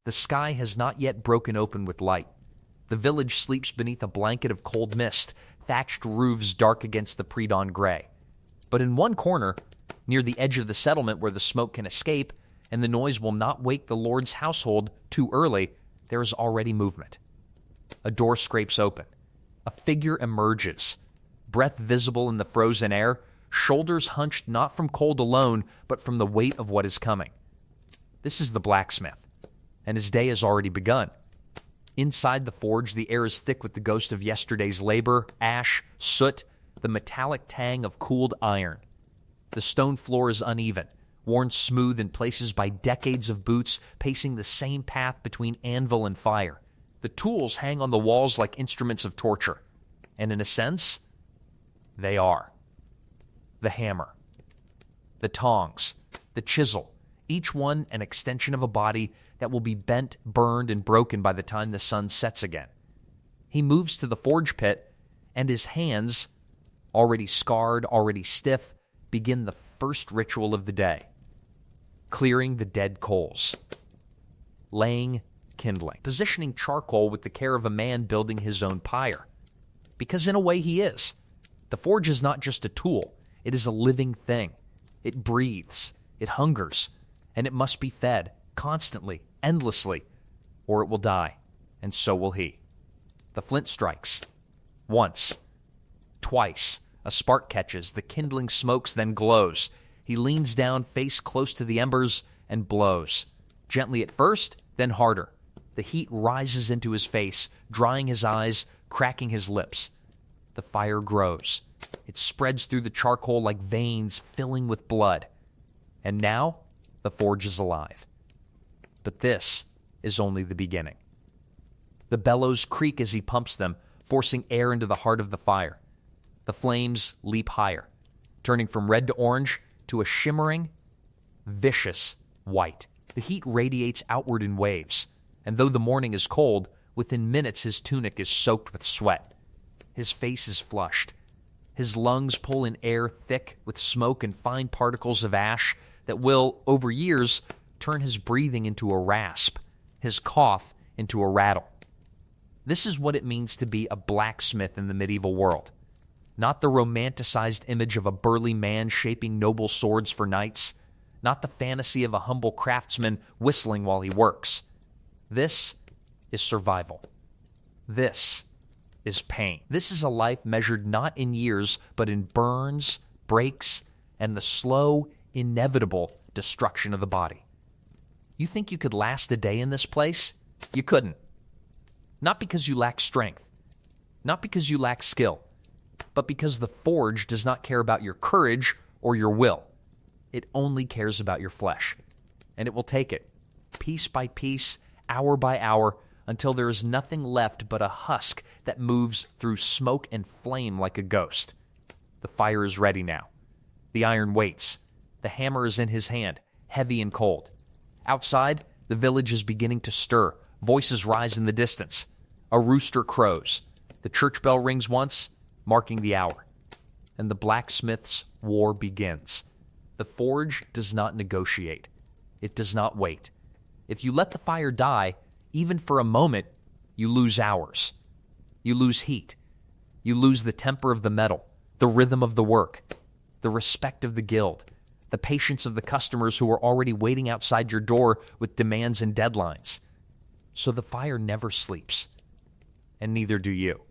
The sky has not yet broken open with light. The village sleeps beneath a blanket of cold mist, thatched roofs dark against the pre-dawn gray. But in one corner, near the edge of the settlement where the smoke can escape and the noise will not wake the Lord's household too early, there is already movement. A door scrapes open. A figure emerges, breath visible in the frozen air, shoulders hunched not from cold alone, but from the weight of what is coming. This is the blacksmith, and his day has already begun. Inside the forge, the air is thick with the ghost of yesterday's labor, ash, soot, the metallic tang of cooled iron. The stone floor is uneven, worn smooth in places by decades of boots pacing the same path between anvil and fire. The tools hang on the walls like instruments of torture. And in a sense, they are. The hammer, the tongs, the chisel, each one an extension of a body that will be bent, burned, and broken by the time the sun sets again. He moves to the forge pit, and his hands, already scarred, already stiff, begin the first ritual of the day. Clearing the dead coals. Laying kindling. Positioning charcoal with the care of a man building his own pyre. Because in a way he is. The forge is not just a tool. It is a living thing. It breathes. It hungers. And it must be fed, constantly, endlessly, or it will die. And so will he. The flint strikes. Once. Twice. A spark catches. The kindling smokes, then glows. He leans down, face close to the embers, and blows. Gently at first, then harder. The heat rises into his face, drying his eyes, cracking his lips. The fire grows. It spreads through the charcoal like veins filling with blood. And now, the forge is alive. But this is only the beginning. The bellows creak as he pumps them, forcing air into the heart of the fire. The flames leap higher, turning from red to orange to a shimmering, vicious white. The heat radiates outward in waves, and though the morning is cold, within minutes his tunic is soaked with sweat. His face is flushed. His lungs pull in air thick with smoke and fine particles of ash that will, over years, turn his breathing into a rasp, his cough into a rattle. This is what it means to be a blacksmith in the medieval world. Not the romanticized image of a burly man shaping noble swords for knights, not the fantasy of a humble craftsman whistling while he works. This is survival. This is pain. This is a life measured not in years, but in burns, breaks, and the slow, inevitable destruction of the body. You think you could last a day in this place? You couldn't. Not because you lack strength, not because you lack skill, but because the forge does not care about your courage or your will. It only cares about your flesh. And it will take it, piece by piece, hour by hour, until there is nothing left but a husk that moves through smoke and flame like a ghost. The fire is ready now. The iron waits. The hammer is in his hand, heavy and cold. Outside, the village is beginning to stir. Voices rise in the distance. A rooster crows. The church bell rings once, marking the hour. And the blacksmith's war begins. The forge does not negotiate. It does not wait. If you let the fire die, even for a moment, you lose hours. You lose heat. You lose the temper of the metal, the rhythm of the work, the respect of the guild, the patience of the customers who are already waiting outside your door with demands and deadlines. So the fire never sleeps. And neither do you.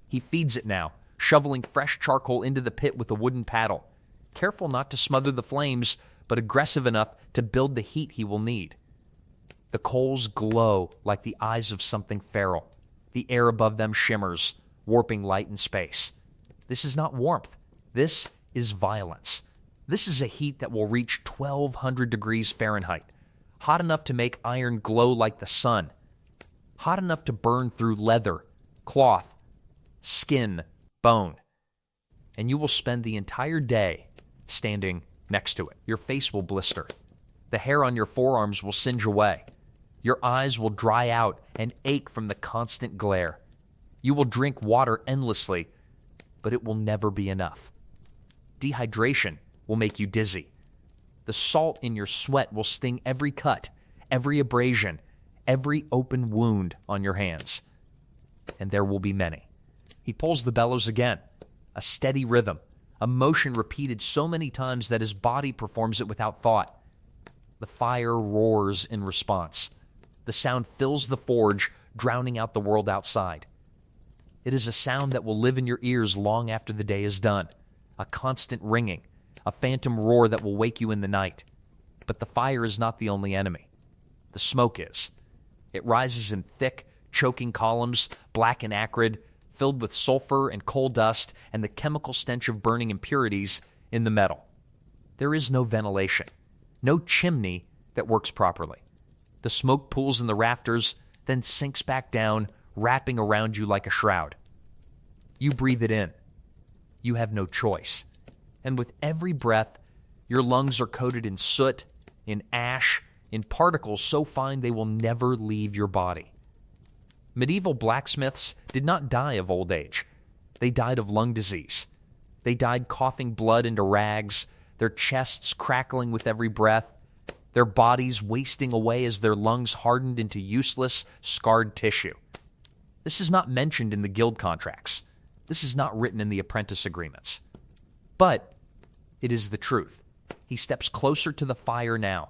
He feeds it now, shoveling fresh charcoal into the pit with a wooden paddle, careful not to smother the flames, but aggressive enough to build the heat he will need. The coals glow like the eyes of something feral. The air above them shimmers, warping light and space. This is not warmth. This is violence. This is a heat that will reach 1,200 degrees Fahrenheit, hot enough to make iron glow like the sun, hot enough to burn through leather, cloth, skin, bone. And you will spend the entire day standing next to it. Your face will blister. The hair on your forearms will singe away. Your eyes will dry out and ache from the constant glare. You will drink water endlessly, but it will never be enough. Dehydration will make you dizzy. The salt in your sweat will sting every cut, every abrasion, every open wound on your hands. And there will be many. He pulls the bellows again, a steady rhythm, a motion repeated so many times that his body performs it without thought. The fire roars in response. The sound fills the forge, drowning out the world outside. It is a sound that will live in your ears long after the day is done, a constant ringing, a phantom roar that will wake you in the night. But the fire is not the only enemy. The smoke is. It rises in thick, choking columns, black and acrid, filled with sulfur and coal dust and the chemical stench of burning impurities in the metal. There is no ventilation, no chimney that works properly. The smoke pools in the rafters, then sinks back down, wrapping around you like a shroud. You breathe it in. You have no choice. And with every breath, your lungs are coated in soot, in ash, in particles so fine they will never leave your body. Medieval blacksmiths did not die of old age. They died of lung disease. They died coughing blood into rags, their chests crackling with every breath, their bodies wasting away as their lungs hardened into useless, scarred tissue. This is not mentioned in the guild contracts. This is not written in the apprentice agreements. But it is the truth. He steps closer to the fire now,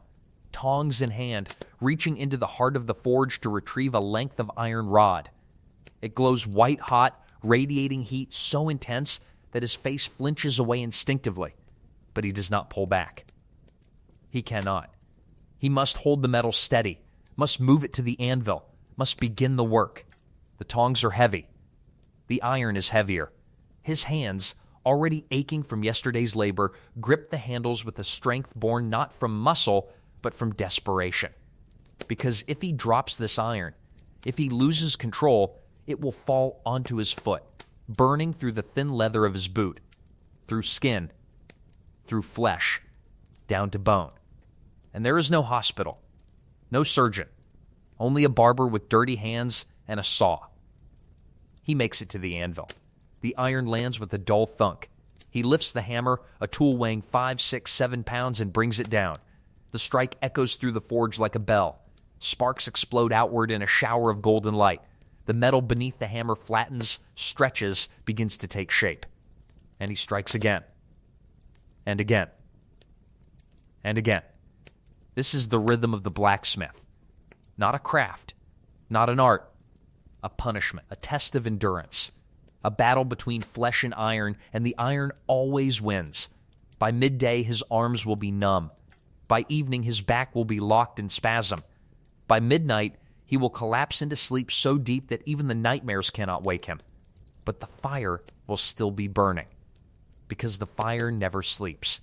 tongs in hand, reaching into the heart of the forge to retrieve a length of iron rod. It glows white-hot, radiating heat so intense that his face flinches away instinctively, but he does not pull back. He cannot. He must hold the metal steady, must move it to the anvil, must begin the work. The tongs are heavy. The iron is heavier. His hands, already aching from yesterday's labor, grip the handles with a strength born not from muscle, but from desperation. Because if he drops this iron, if he loses control, it will fall onto his foot, burning through the thin leather of his boot, through skin, through flesh, down to bone. And there is no hospital, no surgeon, only a barber with dirty hands and a saw. He makes it to the anvil. The iron lands with a dull thunk. He lifts the hammer, a tool weighing 5, 6, 7 pounds, and brings it down. The strike echoes through the forge like a bell. Sparks explode outward in a shower of golden light. The metal beneath the hammer flattens, stretches, begins to take shape. And he strikes again. And again. And again. This is the rhythm of the blacksmith. Not a craft, not an art, a punishment, a test of endurance, a battle between flesh and the iron always wins. By midday, his arms will be numb. By evening, his back will be locked in spasm. By midnight, he will collapse into sleep so deep that even the nightmares cannot wake him. But the fire will still be burning, because the fire never sleeps.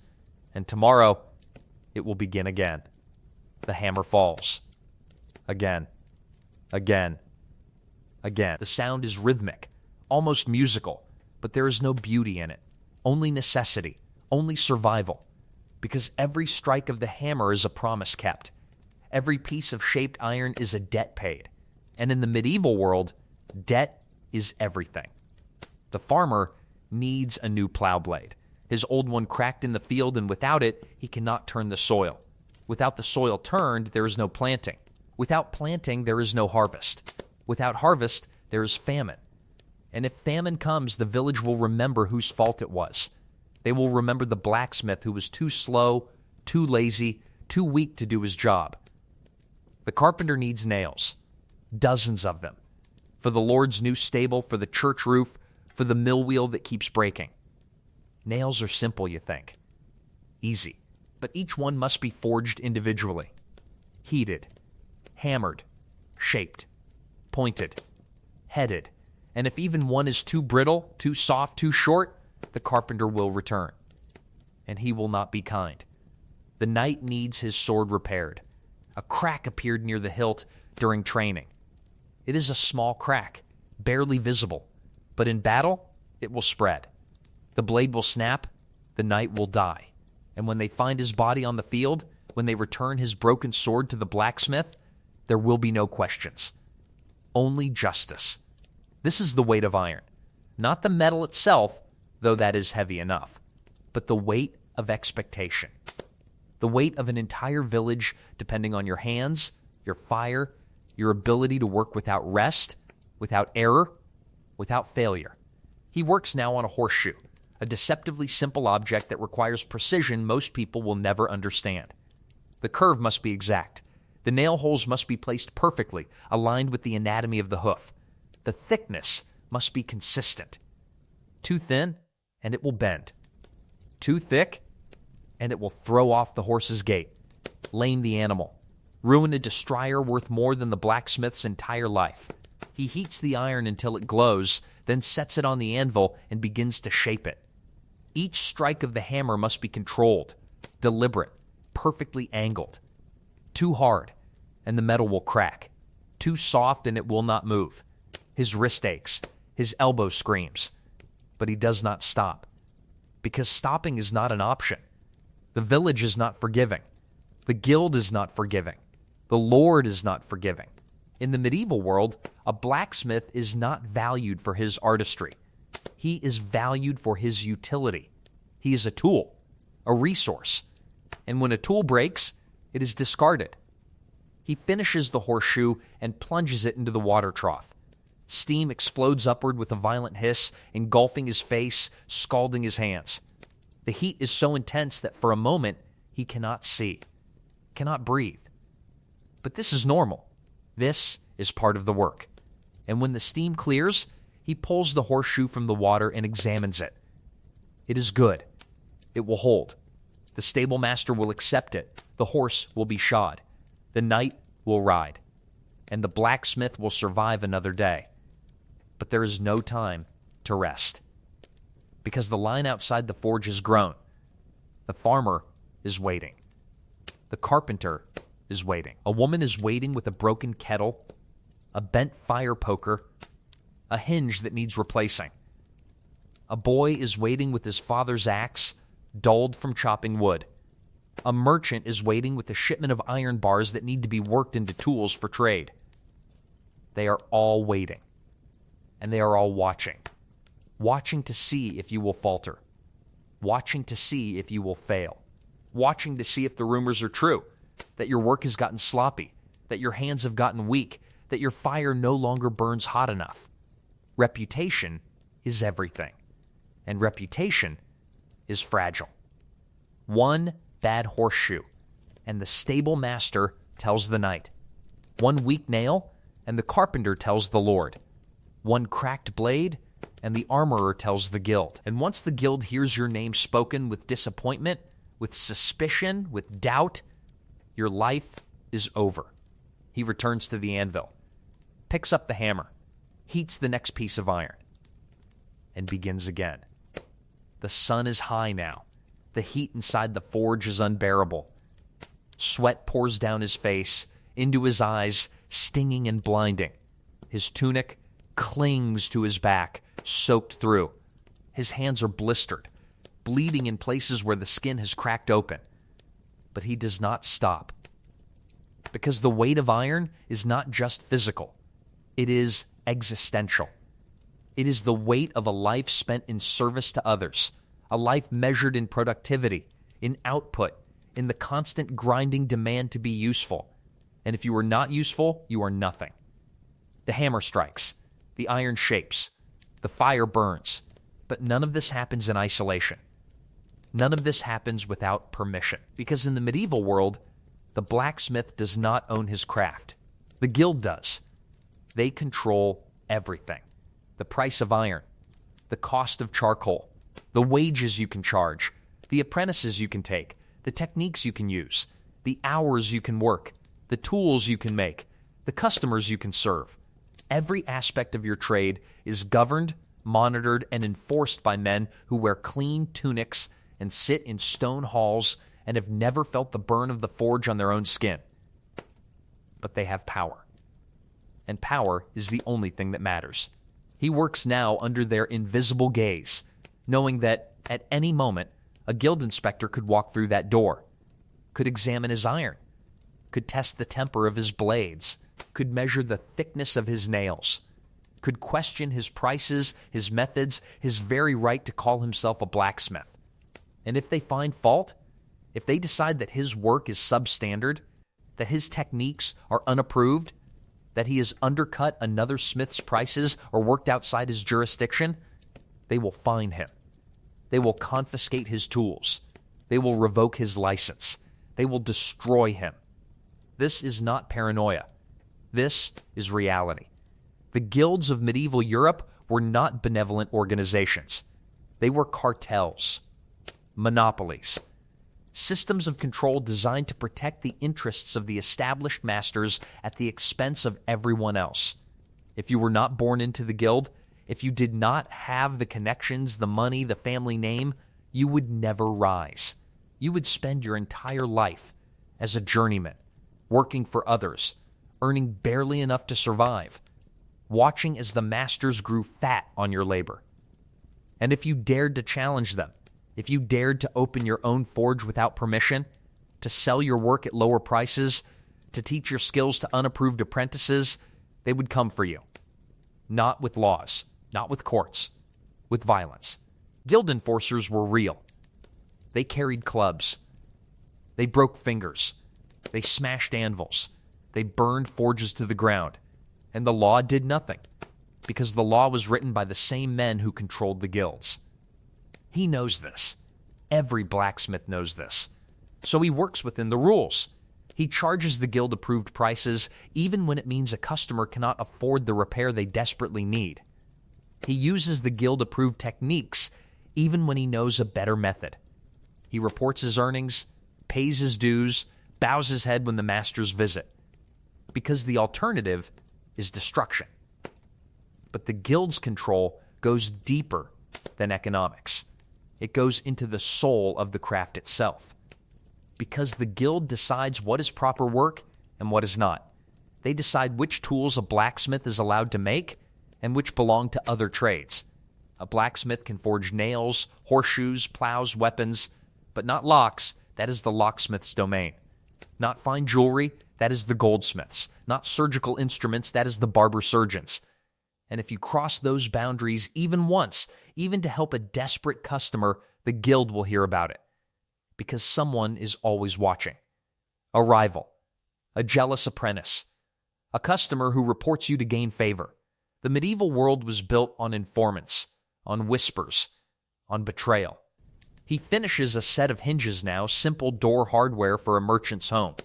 And tomorrow, it will begin again. The hammer falls. Again. Again. Again. The sound is rhythmic, almost musical, but there is no beauty in it. Only necessity. Only survival. Because every strike of the hammer is a promise kept. Every piece of shaped iron is a debt paid. And in the medieval world, debt is everything. The farmer needs a new plow blade. His old one cracked in the field, and without it, he cannot turn the soil. Without the soil turned, there is no planting. Without planting, there is no harvest. Without harvest, there is famine. And if famine comes, the village will remember whose fault it was. They will remember the blacksmith who was too slow, too lazy, too weak to do his job. The carpenter needs nails, dozens of them, for the Lord's new stable, for the church roof, for the mill wheel that keeps breaking. Nails are simple, you think. Easy. But each one must be forged individually. Heated, hammered, shaped, pointed, headed. And if even one is too brittle, too soft, too short, the carpenter will return. And he will not be kind. The knight needs his sword repaired. A crack appeared near the hilt during training. It is a small crack, barely visible. But in battle, it will spread. The blade will snap, the knight will die. And when they find his body on the field, when they return his broken sword to the blacksmith, there will be no questions. Only justice. This is the weight of iron. Not the metal itself, though that is heavy enough, but the weight of expectation. The weight of an entire village depending on your hands, your fire, your ability to work without rest, without error, without failure. He works now on a horseshoe, a deceptively simple object that requires precision most people will never understand. The curve must be exact. The nail holes must be placed perfectly, aligned with the anatomy of the hoof. The thickness must be consistent. Too thin, and it will bend. Too thick, and it will throw off the horse's gait, lame the animal, ruin a destrier worth more than the blacksmith's entire life. He heats the iron until it glows, then sets it on the anvil and begins to shape it. Each strike of the hammer must be controlled, deliberate, perfectly angled. Too hard, and the metal will crack. Too soft, and it will not move. His wrist aches, his elbow screams, but he does not stop, because stopping is not an option. The village is not forgiving. The guild is not forgiving. The Lord is not forgiving. In the medieval world, a blacksmith is not valued for his artistry. He is valued for his utility. He is a tool, a resource. And when a tool breaks, it is discarded. He finishes the horseshoe and plunges it into the water trough. Steam explodes upward with a violent hiss, engulfing his face, scalding his hands. The heat is so intense that for a moment he cannot see, cannot breathe. But this is normal. This is part of the work. And when the steam clears, he pulls the horseshoe from the water and examines it. It is good. It will hold. The stable master will accept it. The horse will be shod. The knight will ride. And the blacksmith will survive another day. But there is no time to rest, because the line outside the forge has grown. The farmer is waiting. The carpenter is waiting. A woman is waiting with a broken kettle, a bent fire poker, a hinge that needs replacing. A boy is waiting with his father's axe, dulled from chopping wood. A merchant is waiting with a shipment of iron bars that need to be worked into tools for trade. They are all waiting, and they are all watching to see if you will falter, watching to see if you will fail, watching to see if the rumors are true, that your work has gotten sloppy, that your hands have gotten weak, that your fire no longer burns hot enough. Reputation is everything, and reputation is fragile. One bad horseshoe, and the stable master tells the knight. One weak nail, and the carpenter tells the Lord. One cracked blade, and the armorer tells the guild. And once the guild hears your name spoken with disappointment, with suspicion, with doubt, your life is over. He returns to the anvil, picks up the hammer, heats the next piece of iron, and begins again. The sun is high now. The heat inside the forge is unbearable. Sweat pours down his face, into his eyes, stinging and blinding. His tunic clings to his back, soaked through. His hands are blistered, bleeding in places where the skin has cracked open. But he does not stop, because the weight of iron is not just physical. It is existential. It is the weight of a life spent in service to others, a life measured in productivity, in output, in the constant grinding demand to be useful. And if you are not useful, you are nothing. The hammer strikes. The iron shapes. The fire burns. But none of this happens in isolation. None of this happens without permission. Because in the medieval world, the blacksmith does not own his craft. The guild does. They control everything. The price of iron, the cost of charcoal, the wages you can charge, the apprentices you can take, the techniques you can use, the hours you can work, the tools you can make, the customers you can serve. Every aspect of your trade is governed, monitored, and enforced by men who wear clean tunics and sit in stone halls and have never felt the burn of the forge on their own skin. But they have power. And power is the only thing that matters. He works now under their invisible gaze, knowing that at any moment a guild inspector could walk through that door, could examine his iron, could test the temper of his blades, could measure the thickness of his nails, could question his prices, his methods, his very right to call himself a blacksmith. And if they find fault, if they decide that his work is substandard, that his techniques are unapproved, that he has undercut another smith's prices or worked outside his jurisdiction, they will fine him. They will confiscate his tools. They will revoke his license. They will destroy him. This is not paranoia. This is reality. The guilds of medieval Europe were not benevolent organizations. They were cartels, monopolies, systems of control designed to protect the interests of the established masters at the expense of everyone else. If you were not born into the guild, if you did not have the connections, the money, the family name, you would never rise. You would spend your entire life as a journeyman, working for others, earning barely enough to survive, watching as the masters grew fat on your labor. And if you dared to challenge them, if you dared to open your own forge without permission, to sell your work at lower prices, to teach your skills to unapproved apprentices, they would come for you. Not with laws, not with courts, with violence. Guild enforcers were real. They carried clubs. They broke fingers. They smashed anvils. They burned forges to the ground. And the law did nothing, because the law was written by the same men who controlled the guilds. He knows this. Every blacksmith knows this. So he works within the rules. He charges the guild-approved prices even when it means a customer cannot afford the repair they desperately need. He uses the guild-approved techniques even when he knows a better method. He reports his earnings, pays his dues, bows his head when the masters visit. Because the alternative is destruction. But the guild's control goes deeper than economics. It goes into the soul of the craft itself. Because the guild decides what is proper work and what is not. They decide which tools a blacksmith is allowed to make and which belong to other trades. A blacksmith can forge nails, horseshoes, plows, weapons, but not locks. That is the locksmith's domain. Not fine jewelry. That is the goldsmith's. Not surgical instruments. That is the barber surgeon's. And if you cross those boundaries even once, even to help a desperate customer, the guild will hear about it. Because someone is always watching. A rival. A jealous apprentice. A customer who reports you to gain favor. The medieval world was built on informants, on whispers, on betrayal. He finishes a set of hinges now, simple door hardware for a merchant's home.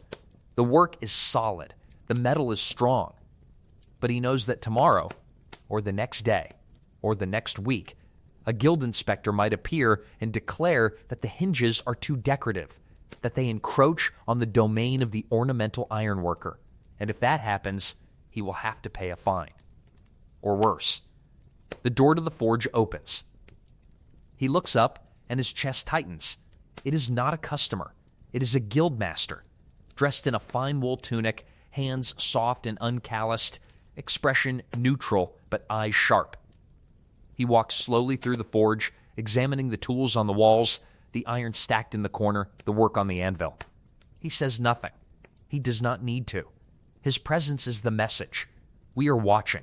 The work is solid. The metal is strong. But he knows that tomorrow, or the next day, or the next week, a guild inspector might appear and declare that the hinges are too decorative, that they encroach on the domain of the ornamental ironworker. And if that happens, he will have to pay a fine. Or worse. The door to the forge opens. He looks up and his chest tightens. It is not a customer. It is a guild master, dressed in a fine wool tunic, hands soft and uncalloused, expression neutral but eyes sharp. He walks slowly through the forge, examining the tools on the walls, the iron stacked in the corner, the work on the anvil. He says nothing. He does not need to. His presence is the message. We are watching.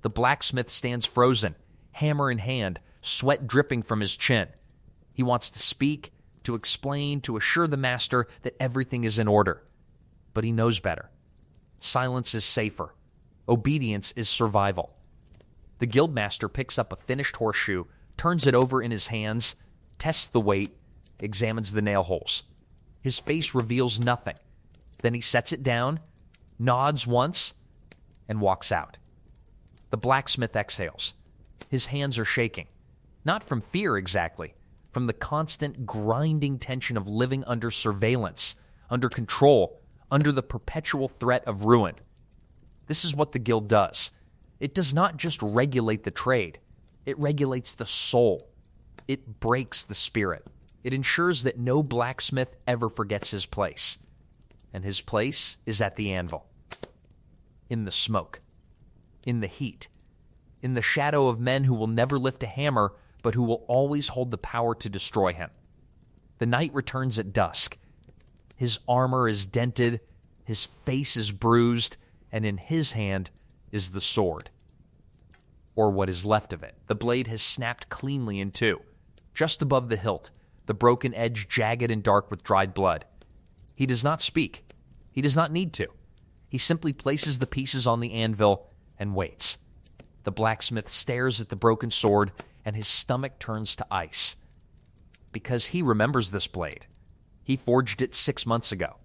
The blacksmith stands frozen, hammer in hand, sweat dripping from his chin. He wants to speak, to explain, to assure the master that everything is in order. But he knows better. Silence is safer. Obedience is survival. The guildmaster picks up a finished horseshoe, turns it over in his hands, tests the weight, examines the nail holes. His face reveals nothing. Then he sets it down, nods once, and walks out. The blacksmith exhales. His hands are shaking. Not from fear exactly, from the constant grinding tension of living under surveillance, under control, under the perpetual threat of ruin. This is what the guild does. It does not just regulate the trade. It regulates the soul. It breaks the spirit. It ensures that no blacksmith ever forgets his place. And his place is at the anvil. In the smoke. In the heat. In the shadow of men who will never lift a hammer, but who will always hold the power to destroy him. The night returns at dusk. His armor is dented, his face is bruised, and in his hand is the sword. Or what is left of it. The blade has snapped cleanly in two. Just above the hilt, the broken edge jagged and dark with dried blood. He does not speak. He does not need to. He simply places the pieces on the anvil and waits. The blacksmith stares at the broken sword, and his stomach turns to ice. Because he remembers this blade. He forged it 6 months ago.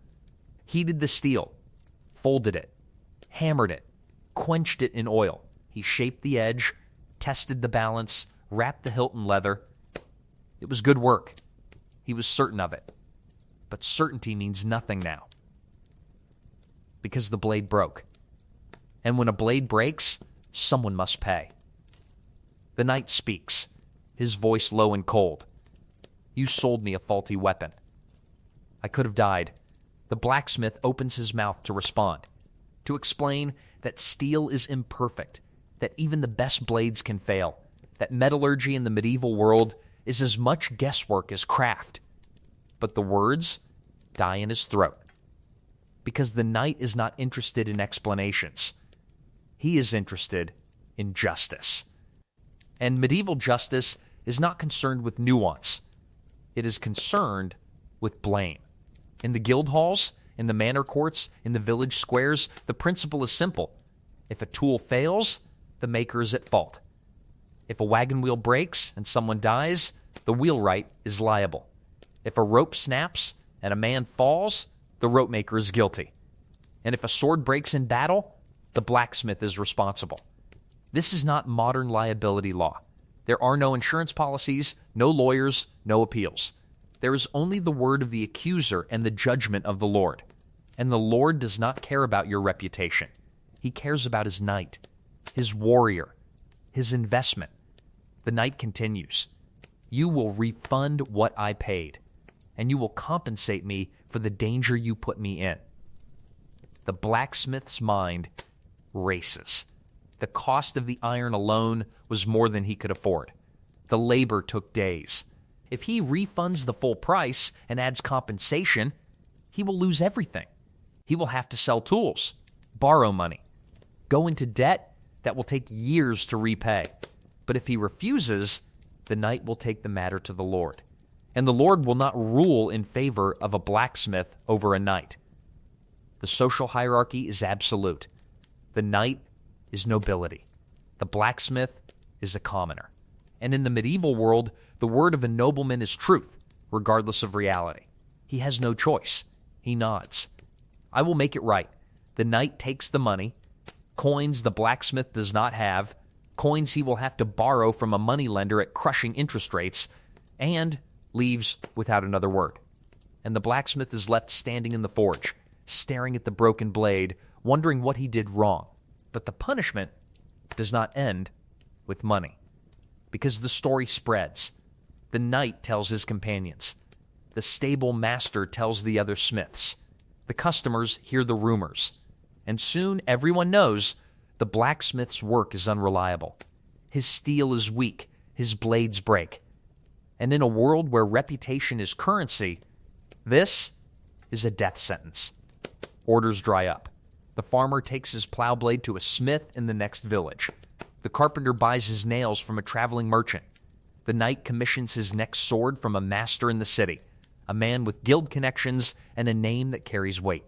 Heated the steel, folded it, hammered it, quenched it in oil. He shaped the edge, tested the balance, wrapped the hilt in leather. It was good work. He was certain of it. But certainty means nothing now. Because the blade broke. And when a blade breaks, someone must pay. The knight speaks, his voice low and cold. You sold me a faulty weapon. I could have died. The blacksmith opens his mouth to respond, to explain that steel is imperfect, that even the best blades can fail, that metallurgy in the medieval world is as much guesswork as craft. But the words die in his throat, because the knight is not interested in explanations. He is interested in justice. And medieval justice is not concerned with nuance. It is concerned with blame. In the guild halls, in the manor courts, in the village squares, the principle is simple. If a tool fails, the maker is at fault. If a wagon wheel breaks and someone dies, the wheelwright is liable. If a rope snaps and a man falls, the rope maker is guilty. And if a sword breaks in battle, the blacksmith is responsible. This is not modern liability law. There are no insurance policies, no lawyers, no appeals. There is only the word of the accuser and the judgment of the Lord. And the Lord does not care about your reputation. He cares about his knight, his warrior, his investment. The knight continues, You will refund what I paid, and you will compensate me for the danger you put me in. The blacksmith's mind races. The cost of the iron alone was more than he could afford. The labor took days. If he refunds the full price and adds compensation, he will lose everything. He will have to sell tools, borrow money, go into debt that will take years to repay. But if he refuses, the knight will take the matter to the Lord. And the Lord will not rule in favor of a blacksmith over a knight. The social hierarchy is absolute. The knight is nobility. The blacksmith is a commoner. And in the medieval world, the word of a nobleman is truth, regardless of reality. He has no choice. He nods. I will make it right. The knight takes the money, coins the blacksmith does not have, coins he will have to borrow from a moneylender at crushing interest rates, and leaves without another word. And the blacksmith is left standing in the forge, staring at the broken blade, wondering what he did wrong. But the punishment does not end with money, because the story spreads. The knight tells his companions. The stable master tells the other smiths. The customers hear the rumors. And soon everyone knows the blacksmith's work is unreliable. His steel is weak. His blades break. And in a world where reputation is currency, this is a death sentence. Orders dry up. The farmer takes his plow blade to a smith in the next village. The carpenter buys his nails from a traveling merchant. The knight commissions his next sword from a master in the city, a man with guild connections and a name that carries weight.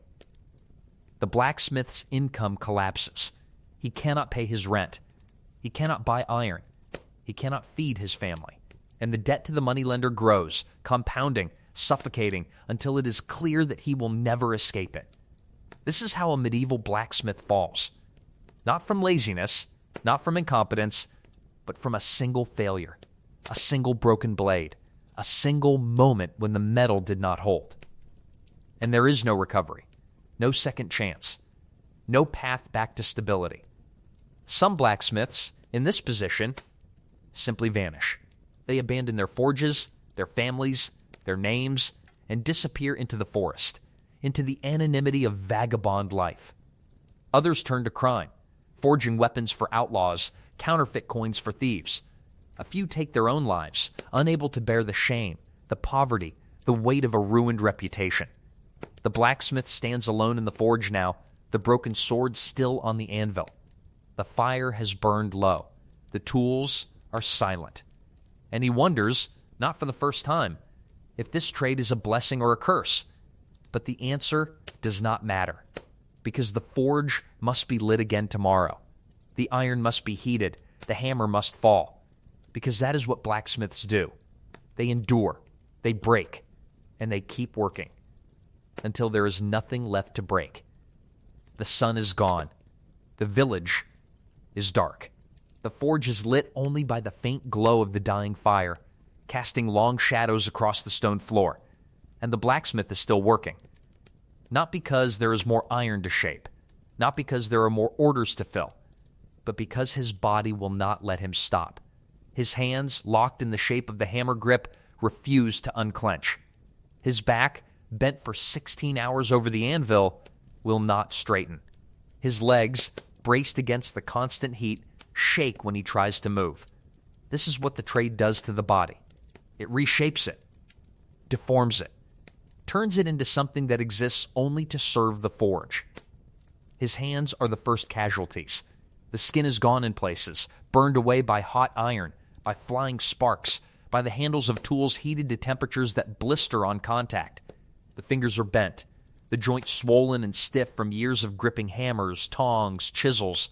The blacksmith's income collapses. He cannot pay his rent. He cannot buy iron. He cannot feed his family. And the debt to the moneylender grows, compounding, suffocating, until it is clear that he will never escape it. This is how a medieval blacksmith falls. Not from laziness, not from incompetence, but from a single failure, a single broken blade, a single moment when the metal did not hold. And there is no recovery, no second chance, no path back to stability. Some blacksmiths in this position simply vanish. They abandon their forges, their families, their names, and disappear into the forest, into the anonymity of vagabond life. Others turn to crime, forging weapons for outlaws, counterfeit coins for thieves. A few take their own lives, unable to bear the shame, the poverty, the weight of a ruined reputation. The blacksmith stands alone in the forge now, the broken sword still on the anvil. The fire has burned low. The tools are silent. And he wonders, not for the first time, if this trade is a blessing or a curse. But the answer does not matter. Because the forge must be lit again tomorrow. The iron must be heated. The hammer must fall. Because that is what blacksmiths do. They endure, they break, and they keep working until there is nothing left to break. The sun is gone. The village is dark. The forge is lit only by the faint glow of the dying fire, casting long shadows across the stone floor. And the blacksmith is still working. Not because there is more iron to shape, not because there are more orders to fill, but because his body will not let him stop. His hands, locked in the shape of the hammer grip, refuse to unclench. His back, bent for 16 hours over the anvil, will not straighten. His legs, braced against the constant heat, shake when he tries to move. This is what the trade does to the body. It reshapes it, deforms it, turns it into something that exists only to serve the forge. His hands are the first casualties. The skin is gone in places, burned away by hot iron, by flying sparks, by the handles of tools heated to temperatures that blister on contact. The fingers are bent, the joints swollen and stiff from years of gripping hammers, tongs, chisels.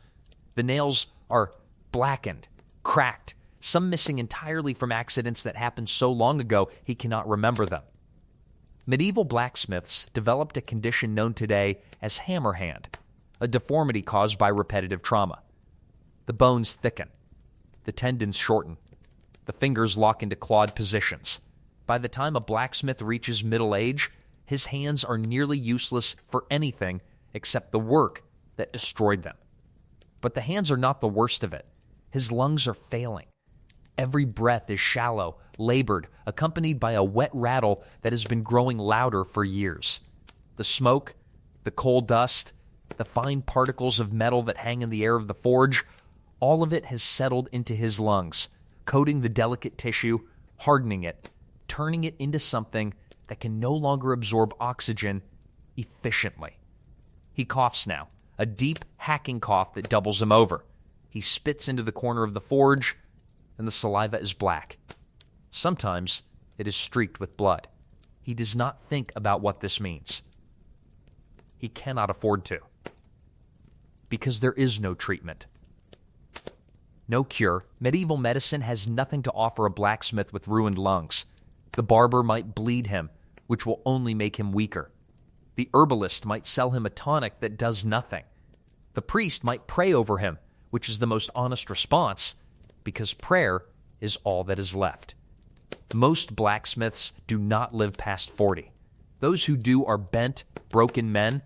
The nails are blackened, cracked, some missing entirely from accidents that happened so long ago he cannot remember them. Medieval blacksmiths developed a condition known today as hammer hand, a deformity caused by repetitive trauma. The bones thicken, the tendons shorten, the fingers lock into clawed positions. By the time a blacksmith reaches middle age, his hands are nearly useless for anything except the work that destroyed them. But the hands are not the worst of it. His lungs are failing. Every breath is shallow, labored, accompanied by a wet rattle that has been growing louder for years. The smoke, the coal dust, the fine particles of metal that hang in the air of the forge, all of it has settled into his lungs, coating the delicate tissue, hardening it, turning it into something that can no longer absorb oxygen efficiently. He coughs now, a deep, hacking cough that doubles him over. He spits into the corner of the forge, and the saliva is black. Sometimes it is streaked with blood. He does not think about what this means. He cannot afford to. Because there is no treatment. No cure. Medieval medicine has nothing to offer a blacksmith with ruined lungs. The barber might bleed him, which will only make him weaker. The herbalist might sell him a tonic that does nothing. The priest might pray over him, which is the most honest response, because prayer is all that is left. Most blacksmiths do not live past 40. Those who do are bent, broken men,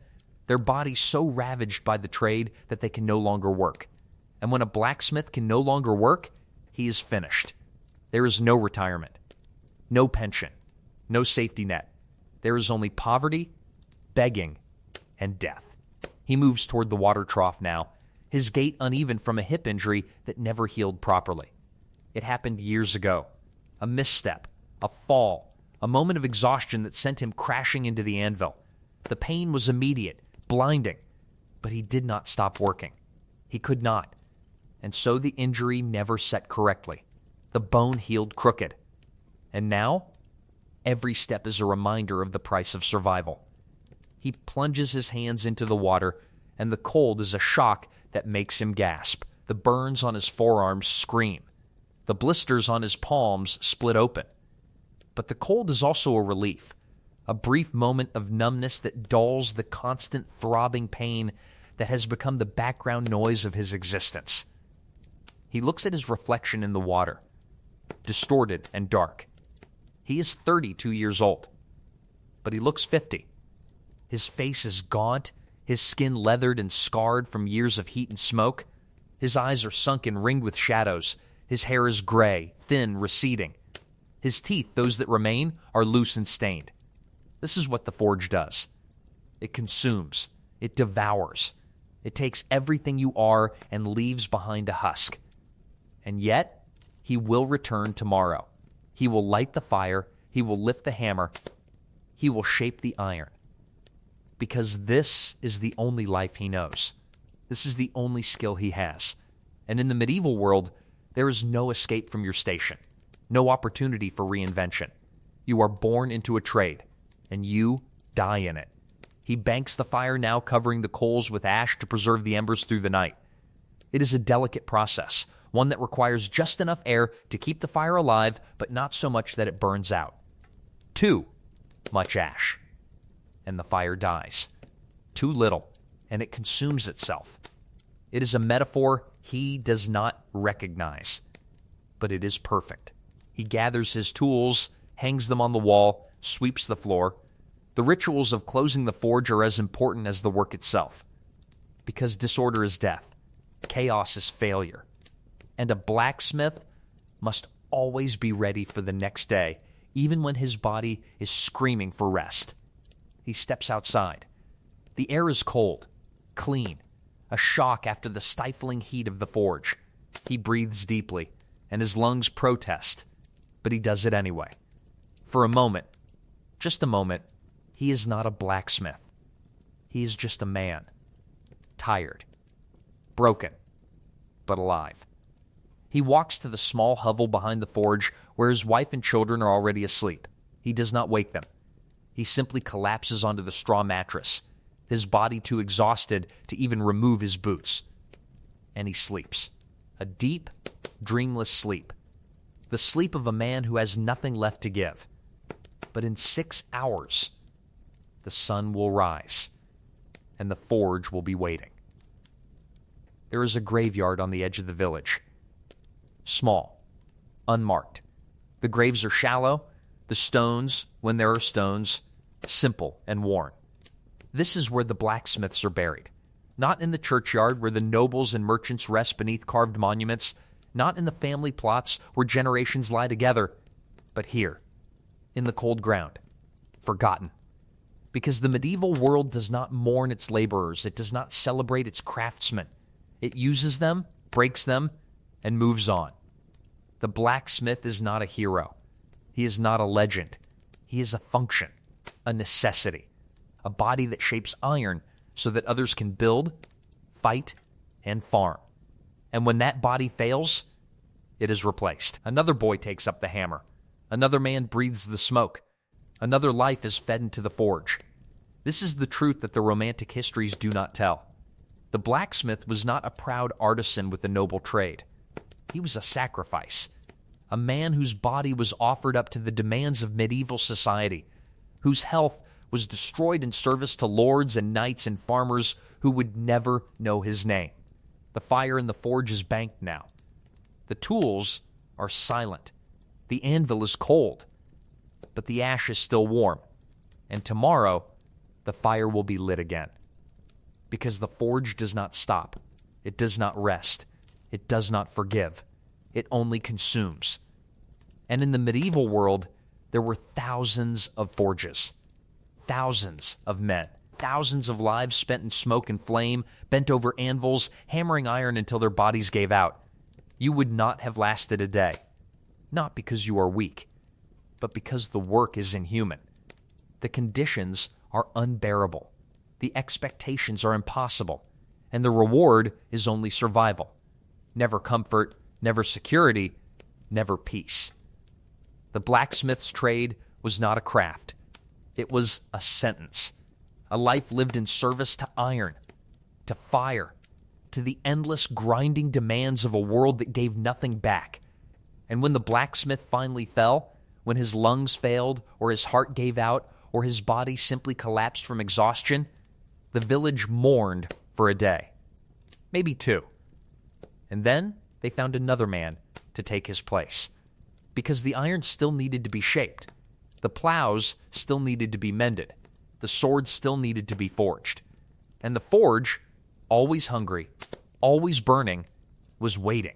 their bodies so ravaged by the trade that they can no longer work. And when a blacksmith can no longer work, he is finished. There is no retirement, no pension, no safety net. There is only poverty, begging, and death. He moves toward the water trough now, his gait uneven from a hip injury that never healed properly. It happened years ago. A misstep, a fall, a moment of exhaustion that sent him crashing into the anvil. The pain was immediate, blinding, but he did not stop working. He could not. And so the injury never set correctly. The bone healed crooked. And now, every step is a reminder of the price of survival. He plunges his hands into the water, and the cold is a shock that makes him gasp. The burns on his forearms scream. The blisters on his palms split open. But the cold is also a relief, a brief moment of numbness that dulls the constant throbbing pain that has become the background noise of his existence. He looks at his reflection in the water, distorted and dark. He is 32 years old, but he looks 50. His face is gaunt, his skin leathered and scarred from years of heat and smoke. His eyes are sunken, ringed with shadows. His hair is gray, thin, receding. His teeth, those that remain, are loose and stained. This is what the forge does. It consumes. It devours. It takes everything you are and leaves behind a husk. And yet, he will return tomorrow. He will light the fire. He will lift the hammer. He will shape the iron. Because this is the only life he knows. This is the only skill he has. And in the medieval world, there is no escape from your station, no opportunity for reinvention. You are born into a trade, and you die in it. He banks the fire, now covering the coals with ash to preserve the embers through the night. It is a delicate process, one that requires just enough air to keep the fire alive, but not so much that it burns out. Too much ash, and the fire dies. Too little, and it consumes itself. It is a metaphor he does not recognize, but it is perfect. He gathers his tools, hangs them on the wall, sweeps the floor. The rituals of closing the forge are as important as the work itself, because disorder is death, chaos is failure, and a blacksmith must always be ready for the next day, even when his body is screaming for rest. He steps outside. The air is cold, clean, a shock after the stifling heat of the forge. He breathes deeply, and his lungs protest, but he does it anyway. For a moment, just a moment, he is not a blacksmith. He is just a man, tired, broken, but alive. He walks to the small hovel behind the forge where his wife and children are already asleep. He does not wake them. He simply collapses onto the straw mattress, his body too exhausted to even remove his boots. And he sleeps. A deep, dreamless sleep. The sleep of a man who has nothing left to give. But in 6 hours, the sun will rise, and the forge will be waiting. There is a graveyard on the edge of the village. Small, unmarked. The graves are shallow, the stones, when there are stones, simple and worn. This is where the blacksmiths are buried. Not in the churchyard where the nobles and merchants rest beneath carved monuments, not in the family plots where generations lie together, but here, in the cold ground, forgotten. Because the medieval world does not mourn its laborers, it does not celebrate its craftsmen. It uses them, breaks them, and moves on. The blacksmith is not a hero. He is not a legend. He is a function, a necessity, a body that shapes iron so that others can build, fight, and farm. And when that body fails, it is replaced. Another boy takes up the hammer. Another man breathes the smoke. Another life is fed into the forge. This is the truth that the romantic histories do not tell. The blacksmith was not a proud artisan with a noble trade. He was a sacrifice, a man whose body was offered up to the demands of medieval society, whose health was destroyed in service to lords and knights and farmers who would never know his name. The fire in the forge is banked now. The tools are silent. The anvil is cold, but the ash is still warm. And tomorrow, the fire will be lit again. Because the forge does not stop. It does not rest. It does not forgive. It only consumes. And in the medieval world, there were thousands of forges. Thousands of men. Thousands of lives spent in smoke and flame, bent over anvils, hammering iron until their bodies gave out. You would not have lasted a day. Not because you are weak, but because the work is inhuman. The conditions are unbearable. The expectations are impossible. And the reward is only survival. Never comfort, never security, never peace. The blacksmith's trade was not a craft. It was a sentence. A life lived in service to iron, to fire, to the endless grinding demands of a world that gave nothing back. And when the blacksmith finally fell, when his lungs failed, or his heart gave out, or his body simply collapsed from exhaustion, the village mourned for a day, maybe 2. And then they found another man to take his place, because the iron still needed to be shaped. The plows still needed to be mended. The swords still needed to be forged. And the forge, always hungry, always burning, was waiting.